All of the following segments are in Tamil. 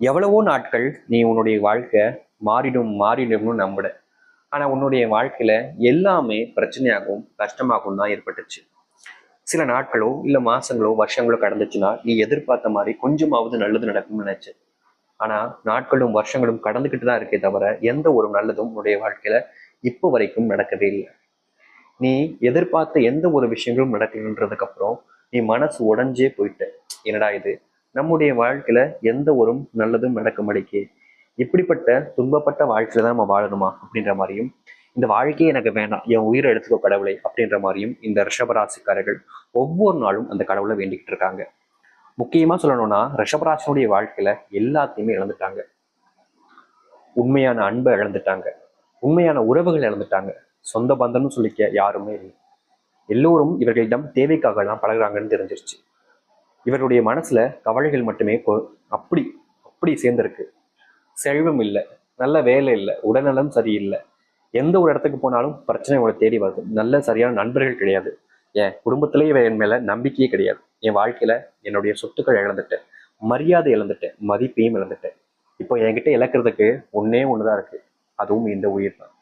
எவ்வளவோ நாட்கள் நீ உன்னுடைய வாழ்க்கை மாறிடும்னு நம்புட. ஆனா உன்னுடைய வாழ்க்கையில எல்லாமே பிரச்சனையாகவும் கஷ்டமாகவும் தான் ஏற்பட்டுச்சு. சில நாட்களோ இல்ல மாசங்களோ வருஷங்களோ கடந்துச்சுன்னா நீ எதிர்பார்த்த மாதிரி கொஞ்சமாவது நல்லது நடக்கும்னு நினைச்ச. ஆனா நாட்களும் வருஷங்களும் கடந்துகிட்டு தான் இருக்கே தவிர எந்த ஒரு நல்லதும் உன்னுடைய வாழ்க்கையில இப்போ வரைக்கும் நடக்கவே இல்லை. நீ எதிர்பார்த்த எந்த ஒரு விஷயங்களும் நடக்கணுன்றதுக்கு அப்புறம் நீ மனசு உடைஞ்சே போயிட்ட. என்னடா இது, நம்முடைய வாழ்க்கையில எந்த ஒரு நல்லதும் நடக்க மாட்டேங்குது, இப்படிப்பட்ட துன்பப்பட்ட வாழ்க்கையில தான் நம்ம வாழணுமா அப்படின்ற மாதிரியும், இந்த வாழ்க்கையே எனக்கு வேண்டாம், என் உயிரை எடுத்துக்கோ கடவுளை அப்படின்ற மாதிரியும் இந்த ரிஷபராசிக்காரர்கள் ஒவ்வொரு நாளும் அந்த கடவுளை வேண்டிக்கிட்டு இருக்காங்க. முக்கியமா சொல்லணும்னா ரிஷபராசினுடைய வாழ்க்கையில எல்லாத்தையுமே இழந்துட்டாங்க. உண்மையான அன்பை இழந்துட்டாங்க, உண்மையான உறவுகள் இழந்துட்டாங்க, சொந்த பந்தம்னு சொல்லிக்க யாருமே இல்லை. எல்லோரும் இவர்களிடம் தேவைக்காக எல்லாம் பழகுறாங்கன்னு தெரிஞ்சிருச்சு. இவருடைய மனசுல கவலைகள் மட்டுமே அப்படி அப்படி சேர்ந்திருக்கு. செல்வம் இல்லை, நல்ல வேலை இல்லை, உடல்நலம் சரியில்லை, எந்த ஒரு இடத்துக்கு போனாலும் பிரச்சனை உங்களை தேடி வருது, நல்ல சரியான நண்பர்கள் கிடையாது, என் குடும்பத்திலேயே என் மேல நம்பிக்கையே கிடையாது, என் வாழ்க்கையில என்னுடைய சொத்துக்கள் இழந்துட்டேன், மரியாதை இழந்துட்டேன், மதிப்பையும் இழந்துட்டேன். இப்போ என்கிட்ட இழக்கிறதுக்கு ஒன்னே ஒண்ணுதான் இருக்கு, அதுவும் இந்த உயிர் தான்.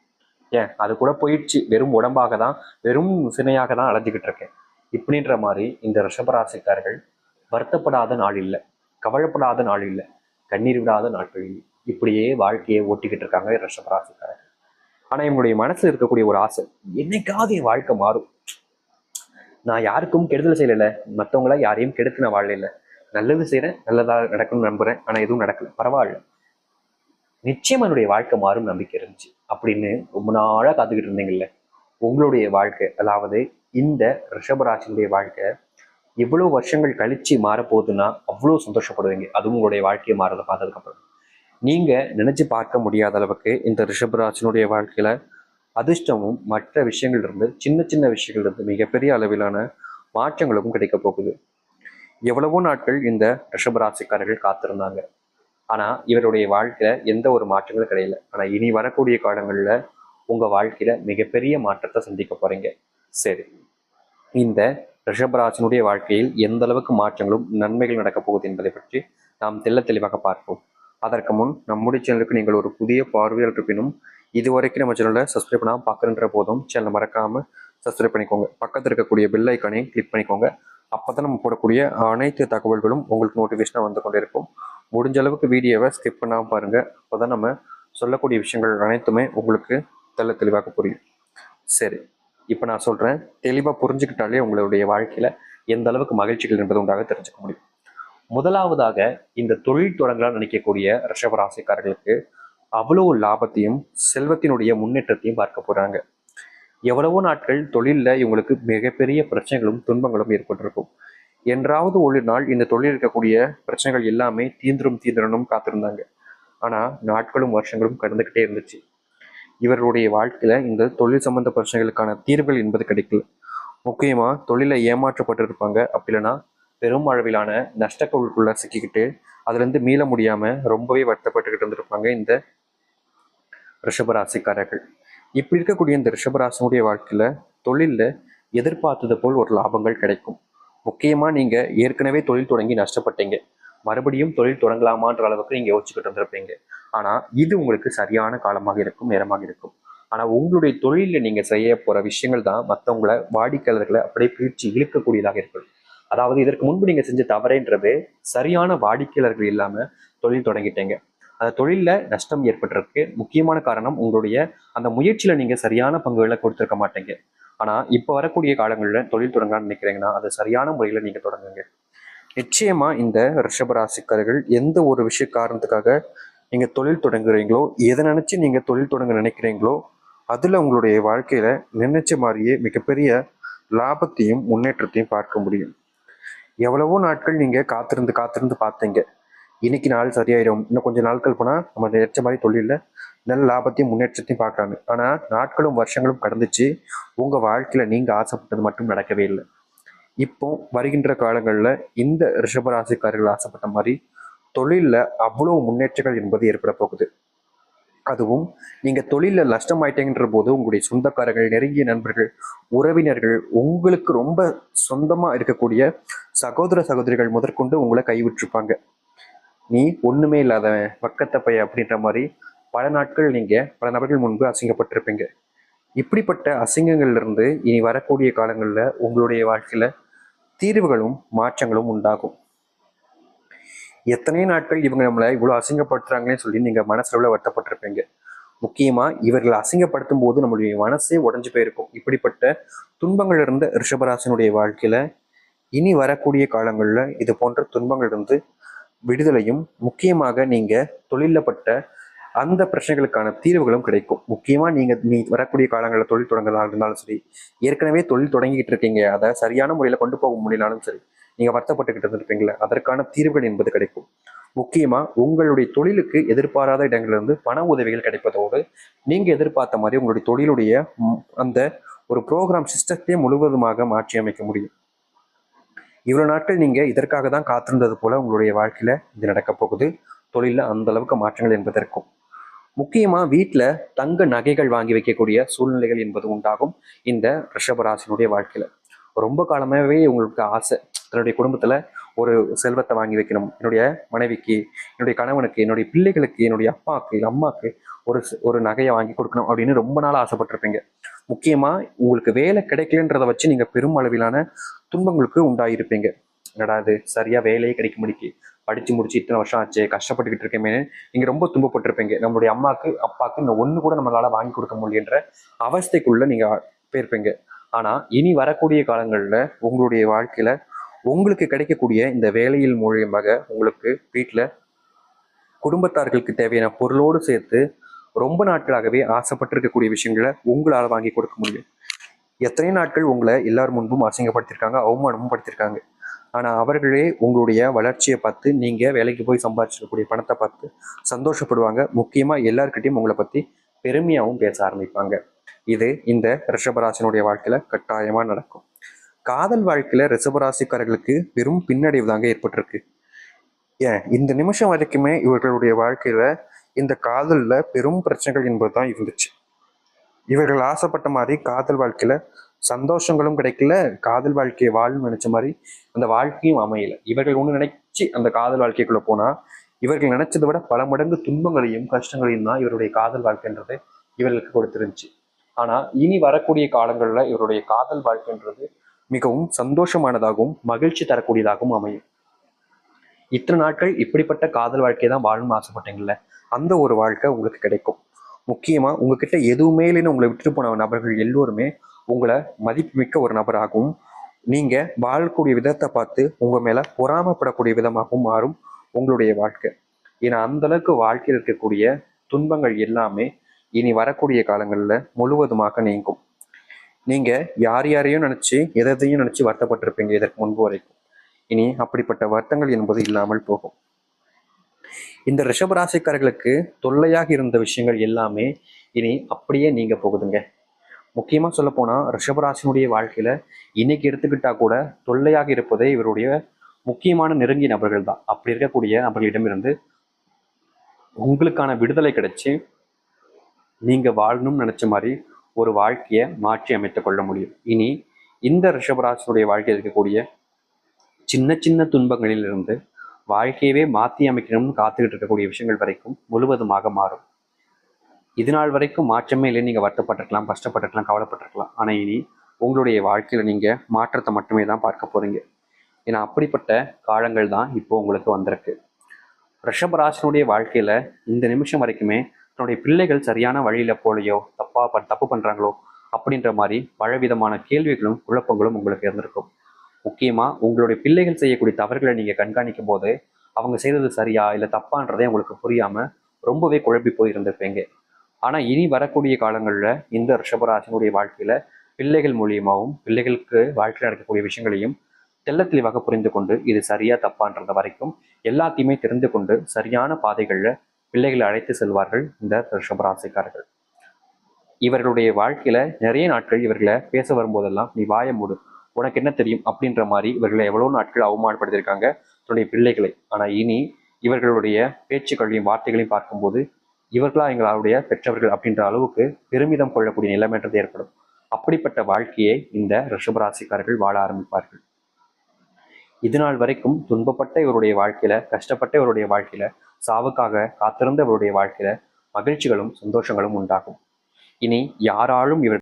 ஏன் அது கூட போயிடுச்சு, வெறும் உடம்பாக தான், வெறும் சினையாக தான் அலைஞ்சிக்கிட்டு இருக்கேன். இப்படின்ற மாதிரி இந்த ரிஷபராசிக்காரர்கள் வருத்தப்படாத நாள் இல்லை, கவலைப்படாத நாள் இல்லை, கண்ணீர் விடாத நாட்கள் இல்லை. இப்படியே வாழ்க்கையை ஓட்டிக்கிட்டு இருக்காங்க ரிஷபராசிக்காரர்கள். ஆனா என்னுடைய மனசுல இருக்கக்கூடிய ஒரு ஆசை, என்னைக்காவது என் வாழ்க்கை மாறும். நான் யாருக்கும் கெடுதல் செய்யல, மற்றவங்கள யாரையும் கெடுத்து நான் வாழல, நல்லது செய்யறேன், நல்லதா நடக்கணும்னு நம்புறேன், ஆனா எதுவும் நடக்கல, பரவாயில்ல, நிச்சயமா என்னுடைய வாழ்க்கை மாறும் நம்பிக்கை இருந்துச்சு அப்படின்னு ரொம்ப நாளா காத்துக்கிட்டு இருந்தீங்கல்ல. உங்களுடைய வாழ்க்கை, அதாவது இந்த ரிஷபராசினுடைய வாழ்க்கை இவ்வளவு வருஷங்கள் கழிச்சு மாறப்போகுதுன்னா அவ்வளோ சந்தோஷப்படுவீங்க. அதுவும் உங்களுடைய வாழ்க்கையை மாறதை பார்த்ததுக்கு அப்புறம் நீங்க நினைச்சு பார்க்க முடியாத அளவுக்கு இந்த ரிஷபராசினுடைய வாழ்க்கையில அதிர்ஷ்டமும் மற்ற விஷயங்கள் இருந்து, சின்ன சின்ன விஷயங்கள் இருந்து மிகப்பெரிய அளவிலான மாற்றங்களும் கிடைக்க போகுது. எவ்வளவோ நாட்கள் இந்த ரிஷபராசிக்காரர்கள் காத்திருந்தாங்க. ஆனா இவருடைய வாழ்க்கையில எந்த ஒரு மாற்றங்களும் கிடையல. ஆனா இனி வரக்கூடிய காலங்கள்ல உங்க வாழ்க்கையில மிகப்பெரிய மாற்றத்தை சந்திக்க போறீங்க. சரி, இந்த ரிஷபராசினுடைய வாழ்க்கையில் எந்த அளவுக்கு மாற்றங்களும் நன்மைகள் நடக்கப் போகுது என்பதை பற்றி நாம் தெள்ள தெளிவாக பார்ப்போம். அதற்கு முன் நம்முடைய சேனலுக்கு நீங்கள் ஒரு புதிய பார்வையாளர் இருப்பினும் இதுவரைக்கும் நம்ம சேனலை சப்ஸ்கிரைப் பண்ணாமல் பார்க்குற போதும் சேனலை மறக்காம சப்ஸ்கிரைப் பண்ணிக்கோங்க. பக்கத்தில் இருக்கக்கூடிய பெல் ஐக்கானையும் கிளிக் பண்ணிக்கோங்க. அப்பதான் நம்ம போடக்கூடிய அனைத்து தகவல்களும் உங்களுக்கு நோட்டிஃபிகேஷனாக வந்து கொண்டே இருக்கும். முடிஞ்ச அளவுக்கு வீடியோவை ஸ்கிப் பண்ணாமல் பாருங்க. அப்போதான் நம்ம சொல்லக்கூடிய விஷயங்கள் அனைத்துமே உங்களுக்கு தெள்ள தெளிவாக புரியும். சரி, இப்போ நான் சொல்கிறேன், தெளிவாக புரிஞ்சுக்கிட்டாலே உங்களுடைய வாழ்க்கையில் எந்த அளவுக்கு மகிழ்ச்சிகள் என்பது உண்டாக தெரிஞ்சுக்க முடியும். முதலாவதாக, இந்த தொழில் தொடங்கலாம் நினைக்கக்கூடிய ரிஷபராசிக்காரர்களுக்கு அவ்வளோ லாபத்தையும் செல்வத்தினுடைய முன்னேற்றத்தையும் பார்க்க போகிறாங்க. எவ்வளவோ நாட்கள் தொழிலில் இவங்களுக்கு மிகப்பெரிய பிரச்சனைகளும் துன்பங்களும் ஏற்பட்டிருக்கும். என்றாவது ஒரு நாள் இந்த தொழில் இருக்கக்கூடிய பிரச்சனைகள் எல்லாமே தீந்திரணும் காத்திருந்தாங்க. ஆனால் நாட்களும் வருஷங்களும் கடந்துக்கிட்டே இருந்துச்சு. இவர்களுடைய வாழ்க்கையில இந்த தொழில் சம்பந்த பிரச்சனைகளுக்கான தீர்வுகள் என்பது கிடைக்கல. முக்கியமா தொழிலை ஏமாற்றப்பட்டிருப்பாங்க. அப்படி இல்லைன்னா பெரும் அளவிலான நஷ்டக்குள்ள சிக்கிக்கிட்டு அதுல இருந்து மீள முடியாம ரொம்பவே வருத்தப்பட்டுக்கிட்டு இருந்திருப்பாங்க இந்த ரிஷபராசிக்காரர்கள். இப்படி இருக்கக்கூடிய இந்த ரிஷபராசினுடைய வாழ்க்கையில தொழில்ல எதிர்பார்த்தது போல் ஒரு லாபங்கள் கிடைக்கும். முக்கியமா நீங்க ஏற்கனவே தொழில் தொடங்கி நஷ்டப்பட்டீங்க, மறுபடியும் தொழில் தொடங்கலாமான்ற அளவுக்கு நீங்க யோசிச்சுக்கிட்டு இருந்திருப்பீங்க. ஆனா இது உங்களுக்கு சரியான காலமாக இருக்கும், நேரமாக இருக்கும். ஆனா உங்களுடைய தொழில நீங்க செய்ய போற விஷயங்கள் தான் மற்றவங்களை, வாடிக்கையாளர்களை அப்படியே பிரிச்சு இழுக்கக்கூடியதாக இருக்கும். அதாவது இதற்கு முன்பு நீங்க செஞ்ச தவறைன்றது சரியான வாடிக்கையாளர்கள் இல்லாம தொழில் தொடங்கிட்டீங்க. அந்த தொழில நஷ்டம் ஏற்பட்டிருக்கு. முக்கியமான காரணம் உங்களுடைய அந்த முயற்சியில நீங்க சரியான பங்குகளை கொடுத்திருக்க மாட்டீங்க. ஆனா இப்ப வரக்கூடிய காலங்களில் தொழில் தொடங்கலாம்னு நினைக்கிறீங்கன்னா அது சரியான முறையில நீங்க தொடங்குங்க. நிச்சயமா இந்த ரிஷபராசிக்காரர்கள் எந்த ஒரு விஷய காரணத்துக்காக நீங்க தொழில் தொடங்குறீங்களோ, எதை நினைச்சு நீங்க தொழில் தொடங்க நினைக்கிறீங்களோ அதுல உங்களுடைய வாழ்க்கையில நினைச்ச மாதிரியே மிகப்பெரிய லாபத்தையும் முன்னேற்றத்தையும் பார்க்க முடியும். எவ்வளவோ நாட்கள் நீங்க காத்திருந்து காத்திருந்து பார்த்தீங்க, இன்னைக்கு நாள் சரியாயிடும், இன்னும் கொஞ்சம் நாட்கள் போனா நம்ம நினைச்ச மாதிரி தொழில நல்ல லாபத்தையும் முன்னேற்றத்தையும் பார்க்கறாங்க. ஆனா நாட்களும் வருஷங்களும் கடந்துச்சு, உங்க வாழ்க்கையில நீங்க ஆசைப்பட்டது மட்டும் நடக்கவே இல்லை. இப்போ வருகின்ற காலங்களில் இந்த ரிஷபராசிக்காரர்கள் ஆசைப்பட்ட மாதிரி தொழிலில் அவ்வளவு முன்னேற்றங்கள் என்பது ஏற்பட போகுது. அதுவும் நீங்க தொழிலில் நஷ்டமாயிட்டேங்கிற போது உங்களுடைய சொந்தக்காரர்கள், நெருங்கிய நண்பர்கள், உறவினர்கள், உங்களுக்கு ரொம்ப சொந்தமா இருக்கக்கூடிய சகோதர சகோதரிகள் முதற்கொண்டு உங்களை கைவிட்டிருப்பாங்க. நீ ஒண்ணுமே இல்லாதவன், வக்கத்த பைய அப்படின்ற மாதிரி பல நாட்கள் நீங்க பல நபர்கள் முன்பு அசிங்கப்பட்டிருப்பீங்க. இப்படிப்பட்ட அசிங்கங்கள்ல இருந்து இனி வரக்கூடிய காலங்கள்ல உங்களுடைய வாழ்க்கையில தீர்வுகளும் மாற்றங்களும் உண்டாகும். எத்தனை நாட்கள் இவங்க நம்மளை இவ்வளவு அசிங்கப்படுத்துறாங்களேன்னு சொல்லி நீங்க மனசுல வருத்தப்பட்டிருப்பீங்க. முக்கியமா இவர்கள் அசிங்கப்படுத்தும் போது நம்மளுடைய மனசே உடைஞ்சு போயிருக்கும். இப்படிப்பட்ட துன்பங்கள் இருந்த ரிஷபராசினுடைய வாழ்க்கையில இனி வரக்கூடிய காலங்கள்ல இது போன்ற துன்பங்கள் இருந்து விடுதலையும், முக்கியமாக நீங்க தொழிலப்பட்ட அந்த பிரச்சனைகளுக்கான தீர்வுகளும் கிடைக்கும். முக்கியமா நீ வரக்கூடிய காலங்களில் தொழில் தொடங்குறதா இருந்தாலும் சரி, ஏற்கனவே தொழில் தொடங்கிட்டு இருக்கீங்க, அதை சரியான முறையில கொண்டு போக முடியலாலும் சரி, நீங்க வருத்தப்பட்டுக்கிட்டு இருந்திருப்பீங்களே, அதற்கான தீர்வுகள் என்பது கிடைக்கும். முக்கியமா உங்களுடைய தொழிலுக்கு எதிர்பாராத இடங்களிலிருந்து பண உதவிகள் கிடைப்பதோடு நீங்க எதிர்பார்த்த மாதிரி உங்களுடைய தொழிலுடைய அந்த ஒரு ப்ரோக்ராம் சிஸ்டத்தையே முழுவதுமாக மாற்றி அமைக்க முடியும். இவ்வளவு நாட்கள் நீங்க இதற்காக தான் காத்திருந்தது போல உங்களுடைய வாழ்க்கையில இது நடக்க போகுது. தொழில அந்த அளவுக்கு மாற்றங்கள் என்பது இருக்கும். முக்கியமா வீட்டுல தங்க நகைகள் வாங்கி வைக்கக்கூடிய சூழ்நிலைகள் என்பது உண்டாகும் இந்த ரிஷபராசினுடைய வாழ்க்கையில. ரொம்ப காலமாகவே உங்களுக்கு ஆசை, என்னுடைய குடும்பத்துல ஒரு செல்வத்தை வாங்கி வைக்கணும், என்னுடைய மனைவிக்கு, என்னுடைய கணவனுக்கு, என்னுடைய பிள்ளைகளுக்கு, என்னுடைய அப்பாவுக்கு அம்மாவுக்கு ஒரு ஒரு நகையை வாங்கி கொடுக்கணும் அப்படின்னு ரொம்ப நாள் ஆசைப்பட்டிருப்பீங்க. முக்கியமா உங்களுக்கு வேலை கிடைக்கலன்றதை வச்சு நீங்க பெரும் அளவிலான துன்பங்களுக்கு உண்டாயிருப்பீங்க. என்னடா இது, சரியா வேலையே கிடைக்க முடிக்கு, படிச்சு முடிச்சு இத்தனை வருஷம் ஆச்சு, கஷ்டப்பட்டுக்கிட்டு இருக்கேமே, நீங்க ரொம்ப துன்பப்பட்டிருப்பீங்க. நம்மளுடைய அம்மாக்கு அப்பாவுக்கு இந்த ஒண்ணு கூட நம்மளால வாங்கி கொடுக்க முடியுன்ற அவஸ்தைக்குள்ள நீங்க போயிருப்பீங்க. ஆனா இனி வரக்கூடிய காலங்கள்ல உங்களுடைய வாழ்க்கையில உங்களுக்கு கிடைக்கக்கூடிய இந்த வேலையில் மூலியமாக உங்களுக்கு வீட்டுல குடும்பத்தார்களுக்கு தேவையான பொருளோடு சேர்த்து ரொம்ப நாட்களாகவே ஆசைப்பட்டிருக்கக்கூடிய விஷயங்களை உங்களால் வாங்கி கொடுக்க முடியும். எத்தனை நாட்கள் உங்களை எல்லார் முன்பும் அசிங்கப்படுத்திருக்காங்க, அவமானமும் படுத்திருக்காங்க. ஆனா அவர்களே உங்களுடைய வளர்ச்சியை பார்த்து, நீங்க வேலைக்கு போய் சம்பாதிச்சிருக்கக்கூடிய பணத்தை பார்த்து சந்தோஷப்படுவாங்க. முக்கியமா எல்லார்கிட்டையும் உங்களை பத்தி பெருமையாகவும் பேச ஆரம்பிப்பாங்க. இது இந்த ரிஷபராசினுடைய வாழ்க்கையில கட்டாயமா நடக்கும். காதல் வாழ்க்கையில ரிஷபராசிக்காரர்களுக்கு பெரும் பின்னடைவு தாங்க ஏற்பட்டிருக்கு. ஏன் இந்த நிமிஷம் வரைக்குமே இவர்களுடைய வாழ்க்கையில இந்த காதல்ல பெரும் பிரச்சனைகள் என்பதுதான் இருந்துச்சு. இவர்கள் ஆசைப்பட்ட மாதிரி காதல் வாழ்க்கையில சந்தோஷங்களும் கிடைக்கல, காதல் வாழ்க்கையை வாழணும்னு நினைச்ச மாதிரி அந்த வாழ்க்கையும் அமையல. இவர்கள் ஒண்ணு நினைச்சு அந்த காதல் வாழ்க்கைக்குள்ள போனா இவர்கள் நினைச்சதை விட பல மடங்கு துன்பங்களையும் கஷ்டங்களையும் தான் இவருடைய காதல் வாழ்க்கைன்றது இவர்களுக்கு கொடுத்துருந்துச்சு. ஆனா இனி வரக்கூடிய காலங்கள்ல இவருடைய காதல் வாழ்க்கைன்றது மிகவும் சந்தோஷமானதாகவும் மகிழ்ச்சி தரக்கூடியதாகவும் அமையும். இத்தனை நாட்கள் இப்படிப்பட்ட காதல் வாழ்க்கையை தான் வாழணும்னு ஆசைப்பட்டீங்கல்ல, அந்த ஒரு வாழ்க்கை உங்களுக்கு கிடைக்கும். முக்கியமா உங்ககிட்ட எதுவுமே இல்லைன்னு உங்களை விட்டுட்டு போன நபர்கள் எல்லோருமே உங்களை மதிப்புமிக்க ஒரு நபராகவும், நீங்க வாழக்கூடிய விதத்தை பார்த்து உங்க மேல பொறாமப்படக்கூடிய விதமாகவும் மாறும் உங்களுடைய வாழ்க்கை. ஏன்னா அந்த அளவுக்கு வாழ்க்கையில் இருக்கக்கூடிய துன்பங்கள் எல்லாமே இனி வரக்கூடிய காலங்கள்ல முழுவதுமாக நீங்கும். நீங்க யாரையும் நினைச்சு எதையும் நினைச்சு வருத்தப்பட்டிருப்பீங்க இதற்கு முன்பு வரைக்கும். இனி அப்படிப்பட்ட வருத்தங்கள் என்பது இல்லாமல் போகும். இந்த ரிஷபராசிக்காரர்களுக்கு தொல்லையாக இருந்த விஷயங்கள் எல்லாமே இனி அப்படியே நீங்க போகுதுங்க. முக்கியமா சொல்ல போனா ரிஷபராசினுடைய வாழ்க்கையில இன்னைக்கு எடுத்துக்கிட்டா கூட தொல்லையாக இருப்பதே இவருடைய முக்கியமான நெருங்கிய நபர்கள் தான். அப்படி இருக்கக்கூடிய நபர்களிடமிருந்து உங்களுக்கான விடுதலை கிடைச்சு நீங்க வாழணும்னு நினைச்ச மாதிரி ஒரு வாழ்க்கையை மாற்றி அமைத்துக் கொள்ள முடியும். இனி இந்த ரிஷபராசினுடைய வாழ்க்கையில் இருக்கக்கூடிய சின்ன சின்ன துன்பங்களில் இருந்து வாழ்க்கையவே மாற்றி அமைக்கணும்னு காத்துக்கிட்டு இருக்கக்கூடிய விஷயங்கள் வரைக்கும் முழுவதுமாக மாறும். இது நாள் வரைக்கும் மாற்றமே இல்லை, நீங்க வருத்தப்பட்டிருக்கலாம், கஷ்டப்பட்டிருக்கலாம், கவலைப்பட்டிருக்கலாம். ஆனா இனி உங்களுடைய வாழ்க்கையில நீங்க மாற்றத்தை மட்டுமே தான் பார்க்க போறீங்க. ஏன்னா அப்படிப்பட்ட காலங்கள் தான் இப்போ உங்களுக்கு வந்திருக்கு. ரிஷபராசினுடைய வாழ்க்கையில இந்த நிமிஷம் வரைக்குமே தன்னுடைய பிள்ளைகள் சரியான வழியில போலையோ, தப்பு பண்றாங்களோ அப்படின்ற மாதிரி பலவிதமான கேள்விகளும் குழப்பங்களும் உங்களுக்கு இருந்திருக்கும். முக்கியமா உங்களுடைய பிள்ளைகள் செய்யக்கூடிய தவறுகளை நீங்க கண்காணிக்கும் போது அவங்க செய்தது சரியா இல்லை தப்பான்றதே உங்களுக்கு புரியாம ரொம்பவே குழப்பி போயிருந்திருப்பீங்க. ஆனா இனி வரக்கூடிய காலங்கள்ல இந்த ரிஷபராசினுடைய வாழ்க்கையில பிள்ளைகள் மூலியமாகவும் பிள்ளைகளுக்கு வாழ்க்கையில் நடக்கக்கூடிய விஷயங்களையும் தெள்ள தெளிவாக புரிந்து கொண்டு இது சரியா தப்பான்றத வரைக்கும் எல்லாத்தையுமே தெரிந்து கொண்டு சரியான பாதைகள்ல பிள்ளைகளை அழைத்து செல்வார்கள் இந்த ரிஷபராசிக்காரர்கள். இவர்களுடைய வாழ்க்கையில நிறைய நாட்கள் இவர்களை பேச வரும்போதெல்லாம் நீ வாய மூடு, உனக்கு என்ன தெரியும் அப்படின்ற மாதிரி இவர்களை எவ்வளவு நாட்கள் அவமானப்படுத்தியிருக்காங்க தன்னுடைய பிள்ளைகளை. ஆனா இனி இவர்களுடைய பேச்சுக்களையும் வார்த்தைகளையும் பார்க்கும்போது இவர்களா எங்களுடைய பெற்றவர்கள் அப்படின்ற அளவுக்கு பெருமிதம் கொள்ளக்கூடிய நிலைமைன்றது ஏற்படும். அப்படிப்பட்ட வாழ்க்கையை இந்த ரிஷபராசிக்காரர்கள் வாழ ஆரம்பிப்பார்கள். இதுநாள் வரைக்கும் துன்பப்பட்ட இவருடைய வாழ்க்கையில, கஷ்டப்பட்ட இவருடைய வாழ்க்கையில, சாவுக்காக காத்திருந்த இவருடைய வாழ்க்கையில மகிழ்ச்சிகளும் சந்தோஷங்களும் உண்டாகும். இனி யாராலும் இவர்